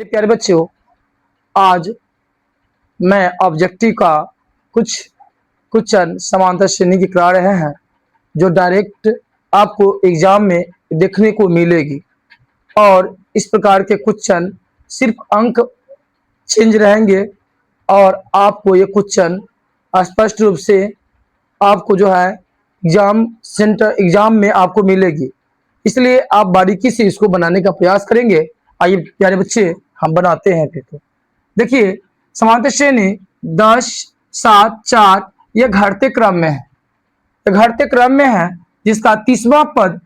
प्यारे बच्चों, आज मैं ऑब्जेक्टिव का कुछ क्वेश्चन समांतर श्रेणी की करा रहे हैं जो डायरेक्ट आपको एग्जाम में देखने को मिलेगी। और इस प्रकार के क्वेश्चन सिर्फ अंक चेंज रहेंगे और आपको ये क्वेश्चन स्पष्ट रूप से आपको जो है एग्जाम में आपको मिलेगी। इसलिए आप बारीकी से इसको बनाने का प्रयास करेंगे। आइए प्यारे बच्चे, हम बनाते हैं। फिर तो देखिए, समांतर श्रेणी 10, 7, 4 ये घटते क्रम में है। ये घटते क्रम में है जिसका तीसवां पद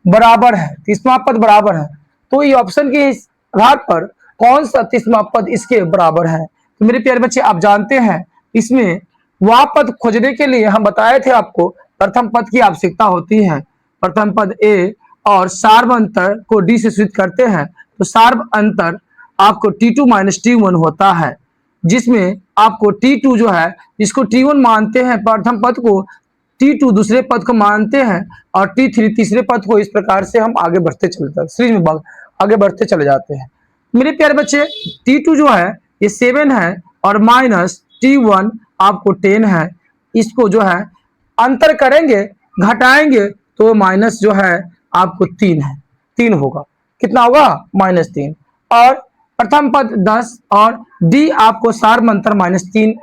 बराबर है। तीसवां पद बराबर है तो ये ऑप्शन के आधार पर कौन सा तीसवां पद इसके बराबर है। तो मेरे प्यारे बच्चे, आप जानते हैं इसमें वह पद खोजने के लिए हम बताए थे आपको प्रथम पद की आवश्यकता होती है। प्रथम पद ए और सार्व अंतर को डी से सूचित करते हैं। तो सार्व अंतर आपको T2 माइनस T1 होता है, जिसमें आपको T2 जो है इसको T1 मानते हैं प्रथम पद को, T2 दूसरे पद को मानते हैं और T3 तीसरे पद को। इस प्रकार से हम आगे बढ़ते चलते सीरीज में आगे बढ़ते चले जाते हैं। मेरे प्यारे बच्चे, T2 जो है ये 7 है और माइनस T1 आपको 10 है। इसको जो है अंतर करेंगे, घटाएंगे तो माइनस जो है आपको 3 है, 3 होगा। कितना होगा? -3। और प्रथम पद 10 और डी आपको सार्वमंतर -3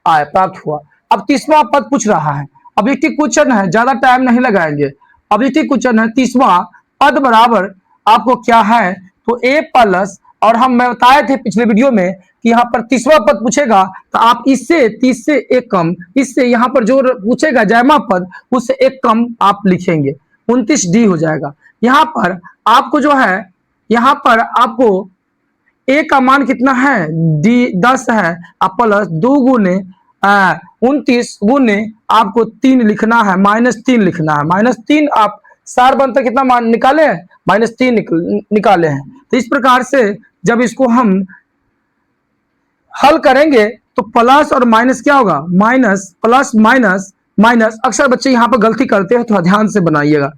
आए प्राप्त हुआ। अब तीसवा पद पूछ रहा है। ऑब्जेक्टिव क्वेश्चन है, ज्यादा टाइम नहीं लगाएंगे। ऑब्जेक्टिव क्वेश्चन है, तीसवा पद बराबर आपको क्या है? तो ए प्लस, और मैं बताए थे पिछले वीडियो में कि यहाँ पर तीसवा पद पूछेगा तो आप इससे 30 से एक कम, इससे यहाँ पर जो पूछेगा जयमा पद उससे एक कम आप लिखेंगे, 29D हो जाएगा। यहाँ पर आपको जो है, यहाँ पर आपको ए का मान कितना है? डी 10 है प्लस 2 गुने 29 गुने आपको 3 लिखना है, -3 लिखना है। -3 आप सार्वंतर कितना मान निकाले? -3 निकाले हैं। तो इस प्रकार से जब इसको हम हल करेंगे तो प्लस और माइनस क्या होगा? Minus plus minus minus. अक्सर बच्चे यहाँ पर गलती करते हैं, थोड़ा ध्यान से बनाइएगा।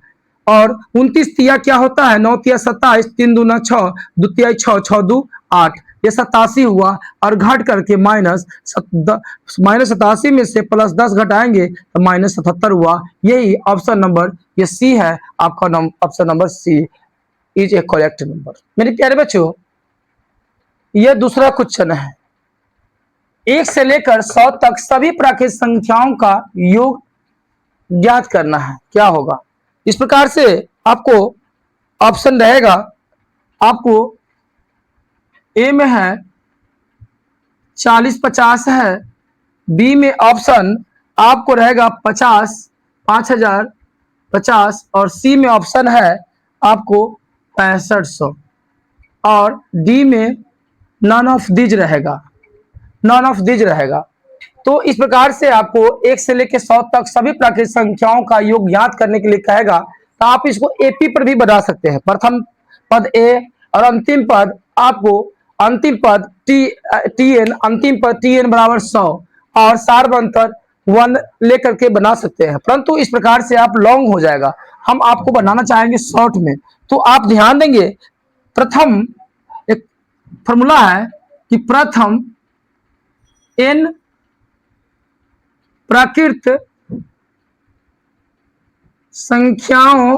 और 29 तिया क्या होता है? 9 तिया 27, 3 दूना 6, 2 तिया 6, 6 2 8, ये 87 हुआ। और घट करके -87 में से +10 घटाएंगे तो -77 हुआ। यही ऑप्शन नंबर ये सी है आपका। Option number C is a correct number. मेरे प्यारे बच्चों, यह दूसरा क्वेश्चन है। 1 से लेकर 100 तक सभी प्राकृतिक संख्याओं का योग ज्ञात करना है। क्या होगा? इस प्रकार से आपको ऑप्शन रहेगा। आपको ए में है 40 50 है, बी में ऑप्शन आपको रहेगा 50 5000 50, और सी में ऑप्शन है आपको 6500, और डी में नॉन ऑफ दीज रहेगा, नॉन ऑफ दीज रहेगा। तो इस प्रकार से आपको 1 से लेकर 100 तक सभी प्राकृतिक संख्याओं का योग ज्ञात करने के लिए कहेगा। तो आप इसको एपी पर भी बना सकते हैं। प्रथम पद ए और अंतिम पद आपको, अंतिम पद टीएन, अंतिम पद टीएन बराबर 100 और सार्वंतर 1 लेकर के बना सकते हैं, परंतु इस प्रकार से आप लॉन्ग हो जाएगा। हम आपको बनाना चाहेंगे शॉर्ट में। तो आप ध्यान देंगे, प्रथम एक फॉर्मूला है कि प्रथम n प्राकृत संख्याओं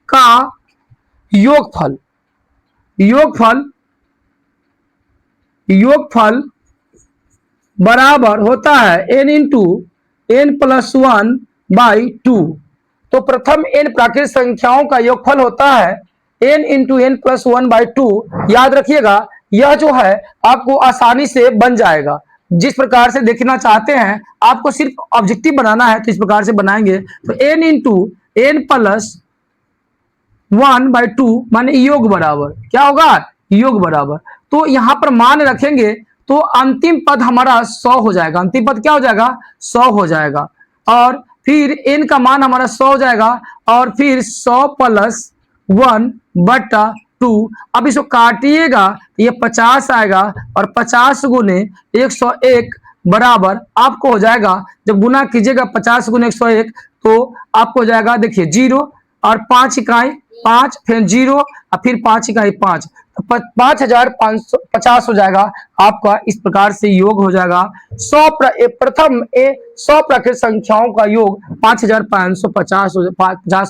का योगफल, योगफल बराबर होता है n इंटू n+1/2। तो प्रथम n प्राकृतिक संख्याओं का योगफल होता है n इंटू n+1/2। याद रखिएगा, यह जो है आपको आसानी से बन जाएगा। जिस प्रकार से देखना चाहते हैं, आपको सिर्फ ऑब्जेक्टिव बनाना है तो इस प्रकार से बनाएंगे। तो n इंटू n+1/2 माने योग बराबर क्या होगा? योग बराबर। तो यहाँ पर मान रखेंगे तो अंतिम पद हमारा 100 हो जाएगा। अंतिम पद क्या हो जाएगा? 100 हो जाएगा। और फिर n का मान हमारा 100 हो जाएगा, और फिर 100 + 1/2। अब इसको काटिएगा, ये 50 आएगा, और 50 गुने 101 बराबर आपको हो जाएगा। जब गुना कीजिएगा 50 गुने 101 तो आपको हो जाएगा, देखिए 0 और 5 इकाई 5 फिर 0 और फिर 5 इकाई 5, तो 5550 हो जाएगा आपका। इस प्रकार से योग हो जाएगा 100 प्राकृत संख्याओं का योग 5550 हो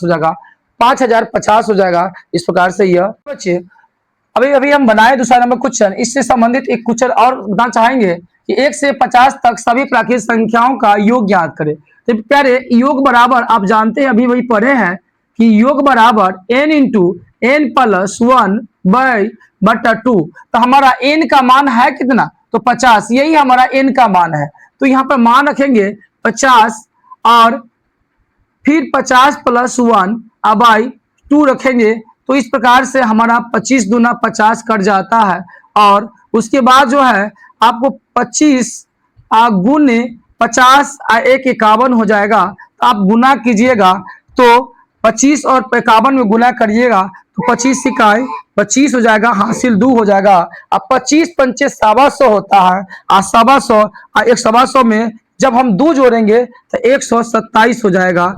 जाएगा, 5050 हो जाएगा। इस प्रकार से यह बच्चे अभी अभी हम बनाए दूसरा नंबर क्वेश्चन। इससे संबंधित एक क्वेश्चन और बताना चाहेंगे कि 1 से 50 तक सभी प्राकृत संख्याओं का योग ज्ञात करें। तो प्यारे योग बराबर आप जानते हैं, अभी वही पढ़े हैं कि योग बराबर n इंटू एन प्लस 1/2। तो हमारा n का मान है कितना, तो 50, यही हमारा n का मान है। तो यहाँ पर मान रखेंगे 50 और फिर 50 + 1/2 रखेंगे। तो इस प्रकार से हमारा 25 दूना 50 कट जाता है, और उसके बाद जो है आपको 25 गुने 50 1 51 हो जाएगा। तो आप गुना कीजिएगा, तो 25 और 51 में गुना करिएगा तो 25 इकाई 25 हो जाएगा, हासिल 2 हो जाएगा। अब 25 पंचे 125 होता है, और 125 में जब हम 2 जोड़ेंगे तो 127 हो जाएगा।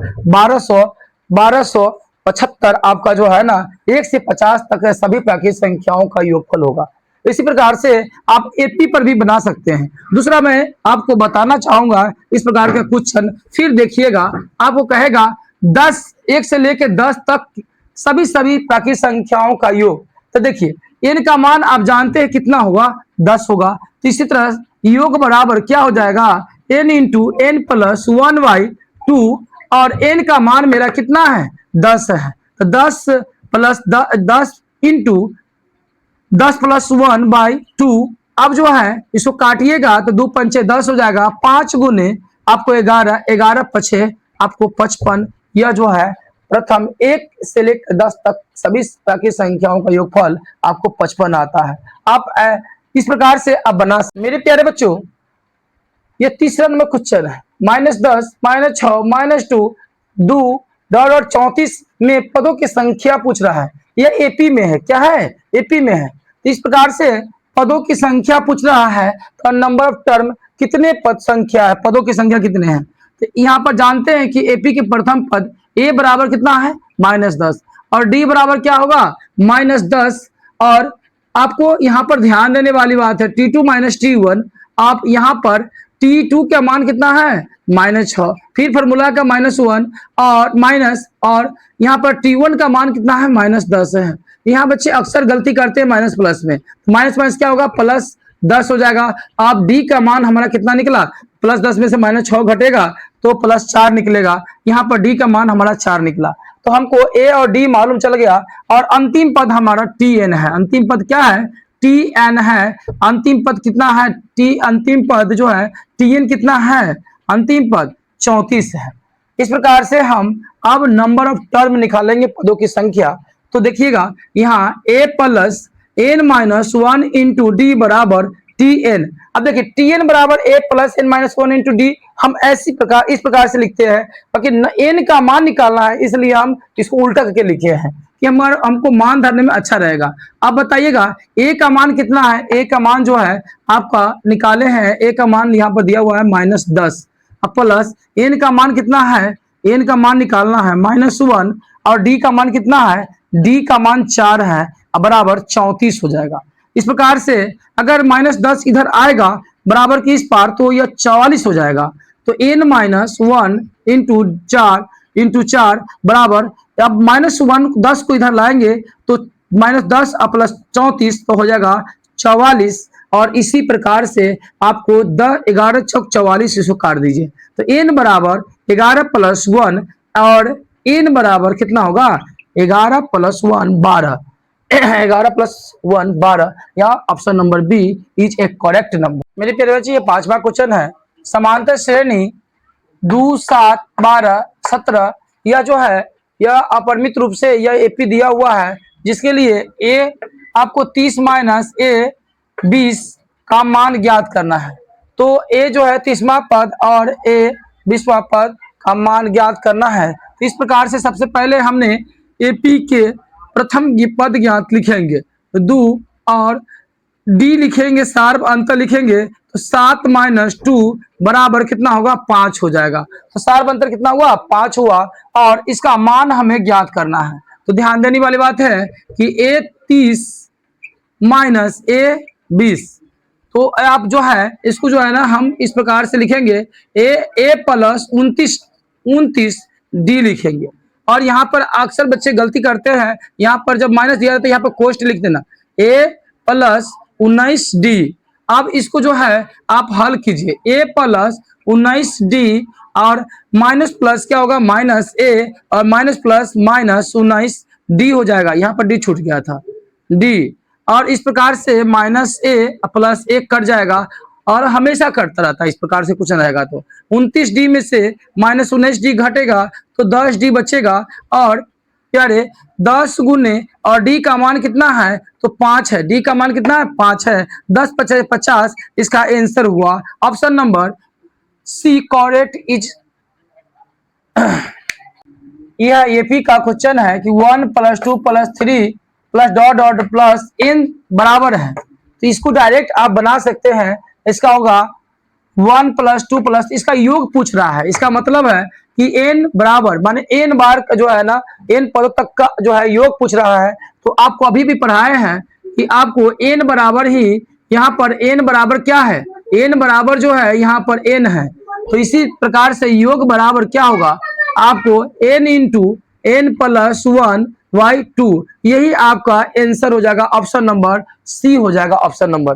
1275 आपका जो है ना 1 से 50 तक सभी प्राकृत संख्याओं का योगफल होगा। इसी प्रकार से आप एपी पर भी बना सकते हैं। दूसरा मैं आपको बताना चाहूंगा इस प्रकार का क्वेश्चन, फिर देखिएगा आपको कहेगा 10 1 से लेकर 10 तक सभी प्राकृत संख्याओं का योग। तो देखिए n का मान आप जानते हैं कितना होगा, 10 होगा। तो इसी तरह योग बराबर क्या हो जाएगा, n इंटू एन प्लस 1/2, और n का मान मेरा कितना है, 10 है। तो 10 इंटू 10 + 1/2। अब जो है इसको काटिएगा तो 2 पंचे 10 हो जाएगा, 5 गुने आपको 11, 11 पछे आपको 55। यह जो है प्रथम 1 से लेकर 10 तक सभी प्राकृत संख्याओं का योगफल आपको 55 आता है। आप इस प्रकार से आप बना। मेरे प्यारे बच्चों, ये तीसरा नंबर क्वेश्चन है, -10 -6 -2 34 में पदों की संख्या पूछ रहा है। यह एपी में है, क्या है, एपी में है। इस प्रकार से पदों की संख्या पूछ रहा है, तो नंबर ऑफ टर्म कितने पद संख्या है, पदों की संख्या कितने हैं। तो यहाँ पर जानते हैं कि एपी के प्रथम पद ए बराबर कितना है, -10, और डी बराबर क्या होगा, -10। और आपको यहाँ पर ध्यान देने वाली बात है T2 - T1, आप यहाँ पर T2 का मान कितना है, -6, फिर फॉर्मूला का -1 और माइनस, और यहाँ पर T1 का मान कितना है, -10 है। यहाँ बच्चे अक्सर गलती करते हैं माइनस प्लस में, माइनस क्या होगा, +10 हो जाएगा। आप डी का मान हमारा कितना निकला, +10 में से -6 घटेगा तो +4 निकलेगा। यहाँ पर डी का मान हमारा 4 निकला। तो हमको ए और डी मालूम चल गया, और अंतिम पद हमारा Tn है। अंतिम पद क्या है, Tn है। अंतिम पद कितना है, अंतिम पद जो है Tn कितना है, अंतिम पद 34 है। इस प्रकार से हम अब नंबर ऑफ टर्म निकालेंगे पदों की संख्या। तो देखिएगा यहाँ a + n - 1 इंटू डी बराबर Tn। अब देखिए Tn बराबर a + n - 1 इंटू डी, हम इस प्रकार से लिखते हैं, बाकी n का मान निकालना है, इसलिए हम इसको उल्टा करके लिखे हैं कि हमको मान धरने में अच्छा रहेगा। अब बताइएगा a का मान कितना है, a का मान जो है आपका निकाले हैं, a का मान यहाँ पर दिया हुआ है -10, अब प्लस n का मान कितना है, n का मान निकालना है -1, और d का मान कितना है, d का मान 4 है, बराबर 34 हो जाएगा। इस प्रकार से अगर -10 इधर आएगा बराबर की इस पार, तो यह 44 हो जाएगा। तो n - 1 इंटू 4 बराबर, अब -1 10 को इधर लाएंगे तो -10 + 34 तो हो जाएगा 44। और इसी प्रकार से आपको 11 चौक 44 इसको काट दीजिए, तो n बराबर 11 + 1, और n बराबर कितना होगा, 11 + 1 12, 11 + 1 12। या option number B is a correct number. मेरे प्यारे बच्चे, ये 5वां क्वेश्चन है, समांतर श्रेणी 2 7 12 17, यह जो है यह अपरिमित रूप से यह एपी दिया हुआ है, जिसके लिए ए आपको 30 - a 20 का मान ज्ञात करना है। तो ए जो है 30वां पद और ए 20वां पद का मान ज्ञात करना है। तो इस प्रकार से सबसे पहले हमने एपी के प्रथम पद ज्ञात लिखेंगे, 2 और डी लिखेंगे, सार्व अंतर लिखेंगे, तो 7 - 2 बराबर कितना होगा, 5 हो जाएगा। तो सार्व अंतर कितना हुआ, 5 हुआ, और इसका मान हमें ज्ञात करना है। तो ध्यान देने वाली बात है कि a 30 माइनस a 20, तो आप जो है इसको जो है ना हम इस प्रकार से लिखेंगे a प्लस 29 d लिखेंगे। और यहाँ पर अक्सर बच्चे गलती करते हैं, यहाँ पर जब माइनस दिया जाता है यहाँ पर कोष्ट लिख देना a प्लस 19d। अब इसको जो है आप हल कीजिए, a प्लस 19d और माइनस प्लस क्या होगा माइनस a और माइनस प्लस माइनस 19d हो जाएगा, यहाँ पर d छूट गया था d। और इस प्रकार से माइनस a प्लस 1 कट जाएगा और हमेशा कटता रहता है इस प्रकार से कुछ रहेगा। तो 29d में से माइनस 19d घटेगा तो 10d बचेगा। और प्यारे 10 गुने और d का मान कितना है तो 5 है, d का मान कितना है 5 है, 10 5 50 इसका आंसर हुआ option number C correct is. यह एपी का क्वेश्चन है कि 1 + 2 + 3 plus dot dot plus n बराबर है, तो इसको डायरेक्ट आप बना सकते हैं। इसका होगा 1 + 2 + इसका योग पूछ रहा है, इसका मतलब है कि n बराबर माने n बार का जो है ना n पदों तक का जो है योग पूछ रहा है। तो आपको अभी भी पढ़ाए हैं कि आपको n बराबर ही यहाँ पर n बराबर क्या है, n बराबर जो है यहाँ पर n है, तो इसी प्रकार से योग बराबर क्या होगा आपको n × n + 1/2, यही आपका आंसर हो जाएगा ऑप्शन नंबर सी हो जाएगा ऑप्शन नंबर।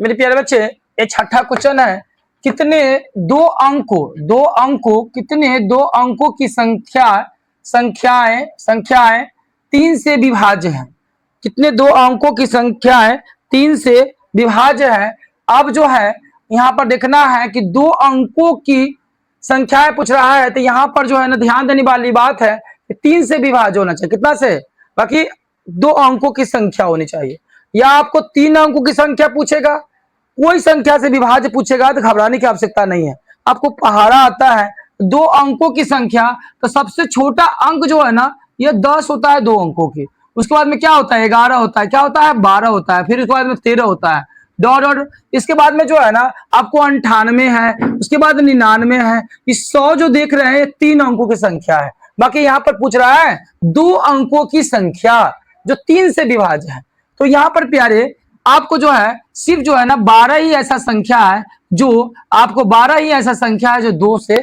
मेरे प्यारे बच्चे ये छठा क्वेश्चन है, कितने दो अंकों की संख्याएं 3 से विभाज्य है, कितने दो अंकों की संख्याएं 3 से विभाज्य है। अब जो है यहाँ पर देखना है कि दो अंकों की संख्याएं पूछ रहा है, तो यहाँ पर जो है ना ध्यान देने वाली बात है कि 3 से विभाज्य होना चाहिए, कितना से, बाकी 2 अंकों की संख्या होनी चाहिए। या आपको 3 अंकों की संख्या पूछेगा, कोई संख्या से विभाज्य पूछेगा तो घबराने की आवश्यकता नहीं है। आपको पहाड़ा आता है 2 अंकों की संख्या, तो सबसे छोटा अंक जो है ना ये 10 होता है 2 अंकों की, उसके बाद में क्या होता है 11 होता है, क्या होता है 12 होता है, फिर उसके बाद में 13 होता है डॉट डॉट, इसके बाद में जो है ना आपको 98 है, उसके बाद 99 है। इस 100 जो देख रहे हैं 3 अंकों की संख्या है, बाकी यहाँ पर पूछ रहा है 2 अंकों की संख्या जो 3 से विभाज्य है। तो यहाँ पर प्यारे आपको जो है सिर्फ जो है ना 12 ही ऐसा संख्या है जो आपको 12 ही ऐसा संख्या है जो 2 से,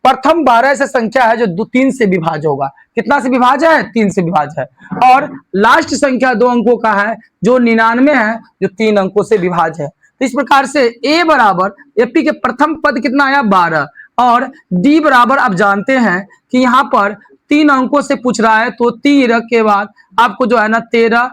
प्रथम 12 ऐसा संख्या है जो 3 से विभाज्य होगा। कितना से विभाज्य है 3 से विभाज्य है। और लास्ट संख्या 2 अंकों का है जो 99 है जो 3 अंकों से विभाज्य है। तो इस प्रकार से a बराबर एपी के प्रथम पद कितना आया 12 और d बराबर आप जानते हैं कि यहाँ पर 3 अंकों से पूछ रहा है, तो 13 के बाद आपको जो है ना 13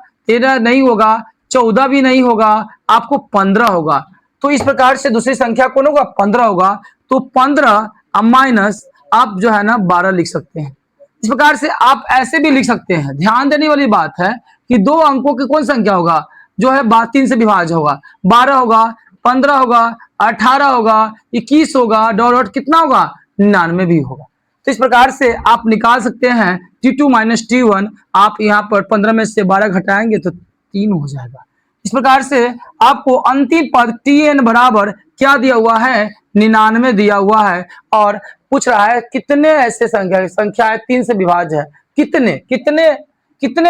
नहीं होगा, 14 भी नहीं होगा, आपको 15 होगा। तो इस प्रकार से दूसरी संख्या कौन होगा 15 होगा, तो 15 माइनस आप जो है ना 12 लिख सकते हैं। इस प्रकार से आप ऐसे भी लिख सकते हैं। ध्यान देने वाली बात है कि 2 अंकों की कौन संख्या होगा जो है 3 से विभाज्य होगा, 12 होगा, 15 होगा, 18 होगा, 21 होगा, डॉट डॉट कितना होगा 99 भी होगा। तो इस प्रकार से आप निकाल सकते हैं T2 - T1, आप यहाँ पर 15 में से 12 घटाएंगे तो 3 हो जाएगा। इस प्रकार से आपको अंतिम पद Tn बराबर क्या दिया हुआ है 99 दिया हुआ है। और पूछ रहा है कितने ऐसे संख्या है 3 से विभाज्य है, कितने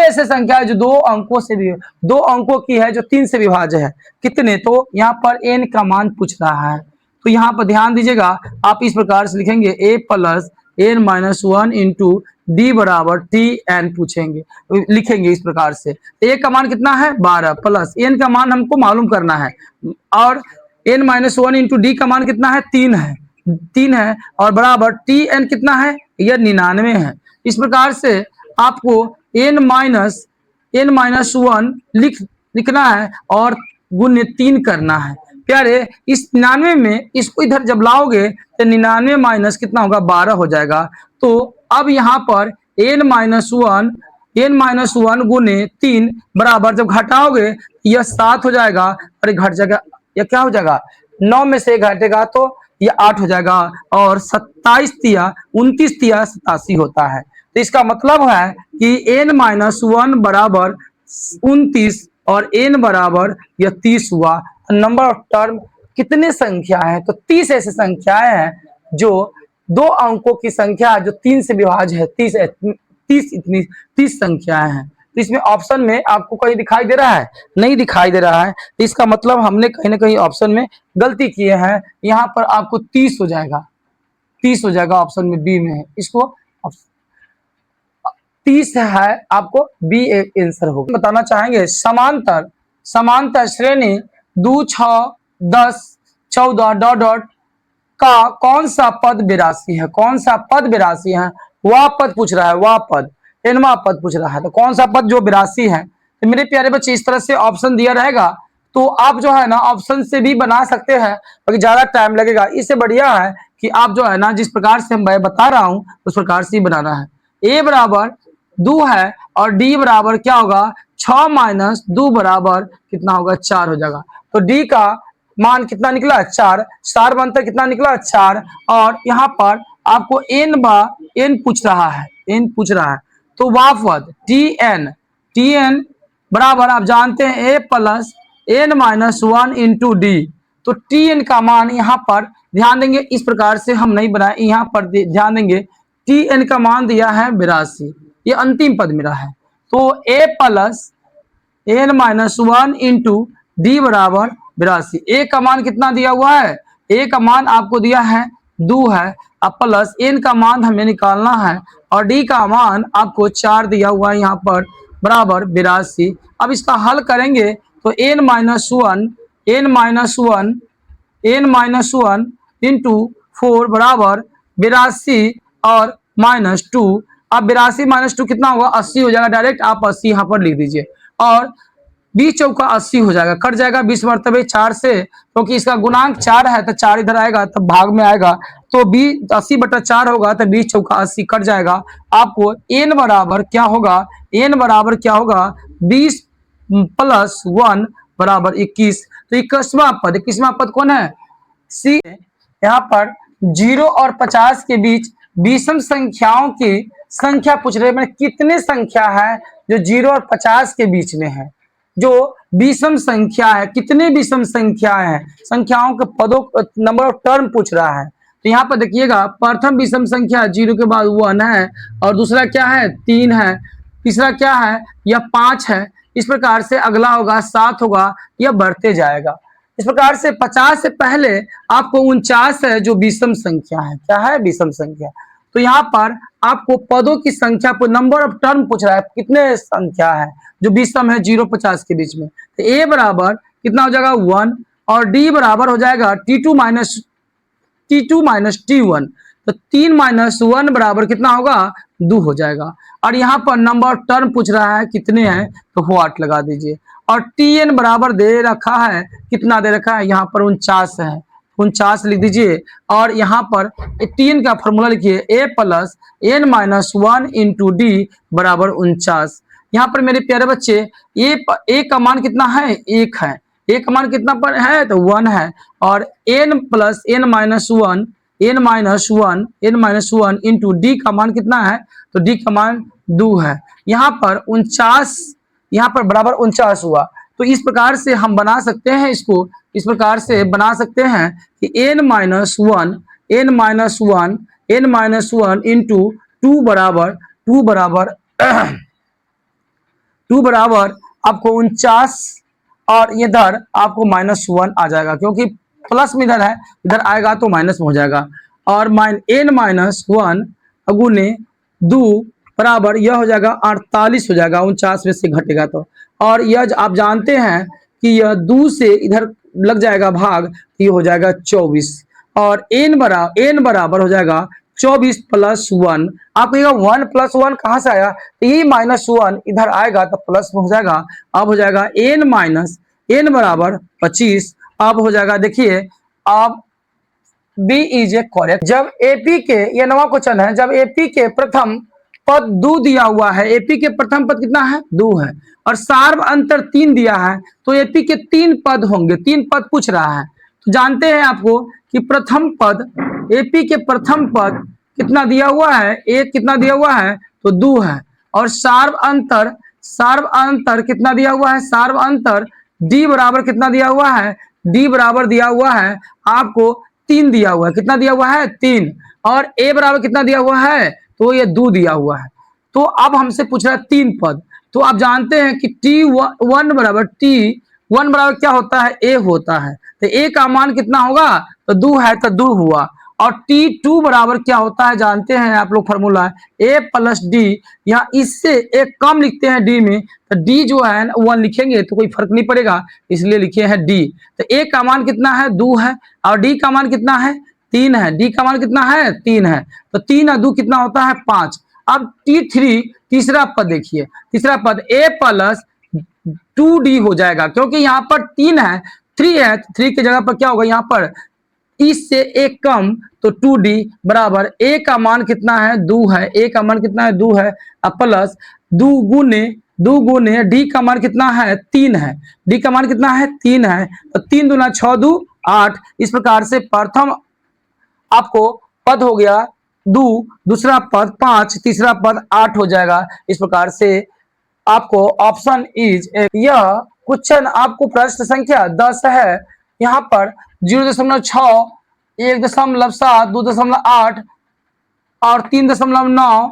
ऐसे संख्या है जो 2 अंकों की है जो 3 से विभाज्य है, कितने। तो यहाँ पर n का मान पूछ रहा है, तो यहाँ पर ध्यान दीजिएगा आप इस प्रकार से लिखेंगे a + n - 1 × d बराबर Tn पूछेंगे, लिखेंगे इस प्रकार से। a का मान कितना है 12 प्लस n का मान हमको मालूम करना है, और n - 1 × d का मान कितना है 3 है और बराबर Tn कितना है यह 99 है। इस प्रकार से आपको n - 1 लिखना है और गुणे 3 करना है। प्यारे इस 99 में इसको इधर जब लाओगे तो 99 माइनस कितना होगा 12 हो जाएगा। तो अब यहाँ पर n - 1 गुने 3 बराबर जब घटाओगे यह 7 हो जाएगा और घट जाएगा, यह क्या हो जाएगा 9 में से घटेगा तो यह 8 हो जाएगा और 27 तिया 29 तिया 87 होता है। तो इसका मतलब है कि n - 1 बराबर 29 और n बराबर यह 30 हुआ। नंबर ऑफ टर्म कितने संख्या है तो 30 ऐसी संख्याएं हैं जो दो अंकों की संख्या जो 3 से विभाज्य है, 30 संख्याएं हैं। तो इसमें ऑप्शन में आपको कहीं दिखाई दे रहा है, नहीं दिखाई दे रहा है, तो इसका मतलब हमने कहीं ना कहीं ऑप्शन में गलती किए हैं। यहाँ पर आपको 30 हो जाएगा, 30 हो जाएगा, ऑप्शन में बी में है। इसको 30 है, आपको बी एक आंसर होगा। बताना चाहेंगे समांतर श्रेणी 2, 6, 10, 14 डॉट डॉट का कौन सा पद विरासी है, कौन सा पद विरासी है, वह पद पूछ रहा है, वह पद एनवा पद पूछ रहा है। तो कौन सा पद जो विरासी है। तो मेरे प्यारे बच्चे इस तरह से ऑप्शन दिया रहेगा तो आप जो है ना ऑप्शन से भी बना सकते हैं, क्योंकि ज्यादा टाइम लगेगा। इससे बढ़िया है कि आप जो है ना जिस प्रकार से मैं बता रहा हूं उस प्रकार से ही बनाना है। ए बराबर 2 है और डी बराबर क्या होगा, 6 माइनस 2 बराबर कितना होगा, 4 हो जाएगा। तो डी का मान कितना निकला, 4, सार अंतर कितना निकला, 4। और यहाँ पर आपको एन पूछ रहा है, एन पूछ रहा है। तो वह पद टी एन बराबर आप जानते हैं a plus N minus 1 into d. तो टी एन का मान यहाँ पर ध्यान देंगे, इस प्रकार से हम नहीं बनाए, यहाँ पर ध्यान देंगे टी एन का मान दिया है 82, ये अंतिम पद मेरा है। तो a plus N minus 1 into D बराबर 82। ए का मान कितना दिया हुआ है, ए का मान आपको दिया है 2 है, अब प्लस एन का मान हमें निकालना है और डी का मान आपको 4 दिया हुआ है यहाँ पर बराबर 82। अब इसका हल करेंगे तो एन माइनस वन इंटू 4 बराबर 82 और माइनस 2। अब 82 माइनस 2 कितना होगा, 80 हो जाएगा। डायरेक्ट आप 80 यहाँ पर लिख दीजिए और 20 चौका 80 हो जाएगा, कट जाएगा 20 मरतबे 4 से, क्योंकि इसका गुणांक 4 है तो 4 इधर आएगा तब भाग में आएगा, तो 80/4 होगा तो 20 चौका 80 कट जाएगा। आपको एन बराबर क्या होगा, एन बराबर क्या होगा, 20 प्लस 1 बराबर 21। तो 21वां पद कौन है, सी। यहाँ पर 0 और 50 के बीच विषम संख्याओं की संख्या पूछ रहे हैं, कितने संख्या है जो 0 और 50 के बीच में है, जो विषम संख्या है, कितने विषम संख्या है, संख्याओं के पदों नंबर ऑफ टर्म पूछ रहा है। तो यहाँ पर देखिएगा प्रथम विषम संख्या 0 के बाद 1 है और दूसरा क्या है 3 है, तीसरा क्या है यह 5 है। इस प्रकार से अगला होगा 7 होगा, यह बढ़ते जाएगा। इस प्रकार से 50 से पहले आपको 49 है जो विषम संख्या है, क्या है विषम संख्या। तो यहाँ पर आपको पदों की संख्या पर नंबर ऑफ टर्म पूछ रहा है, कितने संख्या है जो विषम है 0-50 के बीच में। तो ए बराबर कितना हो जाएगा 1 और डी बराबर हो जाएगा T2 माइनस T1। तो 3 माइनस 1 बराबर कितना होगा 2 हो जाएगा। और यहाँ पर नंबर ऑफ टर्म पूछ रहा है कितने हैं, तो 8 लगा दीजिए। और Tn बराबर दे रखा है, कितना दे रखा है यहाँ पर 49 है, 49 लिख दीजिए। और यहाँ पर Tn का फॉर्मूला लिखिए a plus N minus 1 into D बराबर 49। यहाँ पर मेरे प्यारे बच्चे ए का मान कितना है 1 है, ए का मान कितना पर है तो 1 है। और n plus N minus 1 into D का मान कितना है, तो डी का मान 2 है। यहाँ पर 49 यहाँ पर बराबर 49 हुआ। तो इस प्रकार से हम बना सकते हैं, इसको इस प्रकार से बना सकते हैं कि n माइनस वन इंटू 2 बराबर आपको 49 और इधर आपको -1 आ जाएगा, क्योंकि प्लस में इधर है, इधर आएगा तो माइनस में हो जाएगा। और n माइनस 1 गुने 2 बराबर यह हो जाएगा 48 हो जाएगा, 49 में से घटेगा तो। और यह आप जानते हैं कि यह 2 से इधर लग जाएगा भाग, ये हो जाएगा 24। और n बराबर हो जाएगा 24 प्लस 1। आप कहिएगा 1 प्लस 1 कहाँ से आया, तो ये -1 इधर आएगा तो प्लस में हो जाएगा। अब हो जाएगा n बराबर 25। अब हो जाएगा, देखिए अब बी इज ए करेक्ट। जब एपी के, ये नवा क्वेश्चन है, जब एपी के प्रथम पद 2 दिया हुआ है, एपी के प्रथम पद कितना है 2 है और सार्व अंतर 3 दिया है, तो एपी के 3 पद होंगे, 3 पद पूछ रहा है। तो जानते हैं आपको कि प्रथम पद, एपी के प्रथम पद कितना दिया हुआ है, एक कितना दिया हुआ है तो 2 है। और सार्व अंतर कितना दिया हुआ है, सार्व अंतर डी बराबर कितना दिया हुआ है, डी बराबर दिया हुआ है आपको 3 दिया हुआ है। कितना दिया हुआ है? 3। और a बराबर कितना दिया हुआ है? तो ये 2 दिया हुआ है। तो अब हमसे पूछ रहा है 3 पद। तो आप जानते हैं कि t1 बराबर क्या होता है? a होता है। तो a का मान कितना होगा? तो 2 है तो 2 हुआ। और t2 बराबर क्या होता है? जानते हैं आप लोग फॉर्मूला a प्लस डी। यहाँ इससे एक कम लिखते हैं d में, तो d जो है 1 लिखेंगे तो कोई फर्क नहीं पड़ेगा, इसलिए लिखे हैं d। तो a का मान कितना है? 2 है। और d का मान कितना है? 3 है। d का मान कितना है? 3 है। तो 3 और 2 कितना होता है? 5। अब t3 तीसरा पद देखिए, तीसरा पद a प्लस 2d हो जाएगा, क्योंकि यहाँ पर 3 है, 3 है, 3 की जगह पर क्या होगा? यहाँ पर इससे एक कम, तो 2d बराबर a का मान कितना है? 2 है। a का मान कितना है? 2 है। अब प्लस 2 गुने d का मान कितना है? 3 है। d का मान कितना है? 3 है। तो 3 दूना 6 2 8। इस प्रकार से प्रथम आपको पद हो गया 2, दूसरा पद 5, तीसरा पद 8 हो जाएगा। इस प्रकार से आपको ऑप्शन इज। यह क्वेश्चन आपको प्रश्न संख्या 10 है। यहाँ पर 0.6, 1.7, 2.8 और 3.9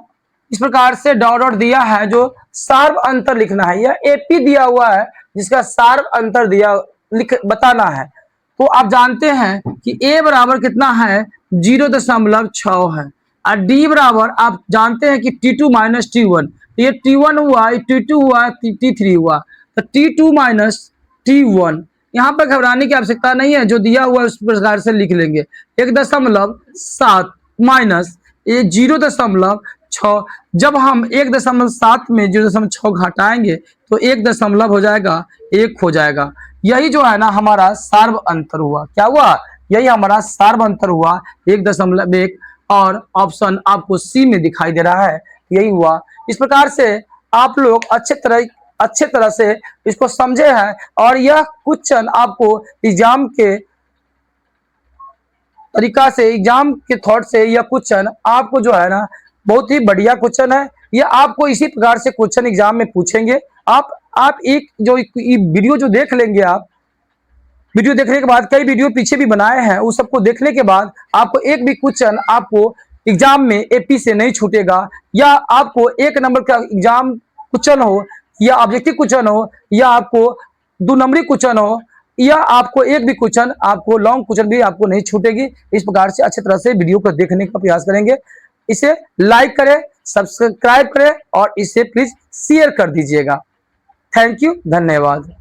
इस प्रकार से डॉट डॉट दिया है, जो सार्व अंतर लिखना है। यह एपी दिया हुआ है, जिसका सार्व अंतर बताना है। तो आप जानते हैं कि a बराबर कितना है? 0.6 है। और d बराबर आप जानते हैं कि t2 माइनस t1। ये t1 हुआ, t2 हुआ, t3 हुआ। तो t2 माइनस t1, यहाँ पर घबराने की आवश्यकता नहीं है, जो दिया हुआ है उस प्रकार से लिख लेंगे। 1.7 माइनस ये 0.6। जब हम 1.7 में 0.6 घटाएंगे तो 1 दशमलव हो जाएगा, 1 हो जाएगा। यही जो है ना हमारा सार्व अंतर हुआ। क्या हुआ? यही हमारा सार्व अंतर हुआ, 1.1। और ऑप्शन आपको सी में दिखाई दे रहा है, यही हुआ। इस प्रकार से आप लोग अच्छे तरह से इसको समझे हैं। और यह क्वेश्चन आपको एग्जाम के तरीका से, एग्जाम के थॉट से यह क्वेश्चन आपको जो है ना बहुत ही बढ़िया क्वेश्चन है। ये आपको इसी प्रकार से क्वेश्चन एग्जाम में पूछेंगे। आप एक जो वीडियो जो देख लेंगे, आप वीडियो देखने के बाद कई वीडियो पीछे भी बनाए हैं, उस सबको देखने के बाद आपको एक भी क्वेश्चन आपको एग्जाम में एपी से नहीं छूटेगा। या आपको 1 नंबर का एग्जाम क्वेश्चन हो, या ऑब्जेक्टिव क्वेश्चन हो, या आपको 2 नंबरी क्वेश्चन हो, या आपको एक भी क्वेश्चन, आपको लॉन्ग क्वेश्चन भी आपको नहीं छूटेगी। इस प्रकार से अच्छी तरह से वीडियो को देखने का प्रयास करेंगे। इसे लाइक करें, सब्सक्राइब करें और इसे प्लीज शेयर कर दीजिएगा। थैंक यू, धन्यवाद।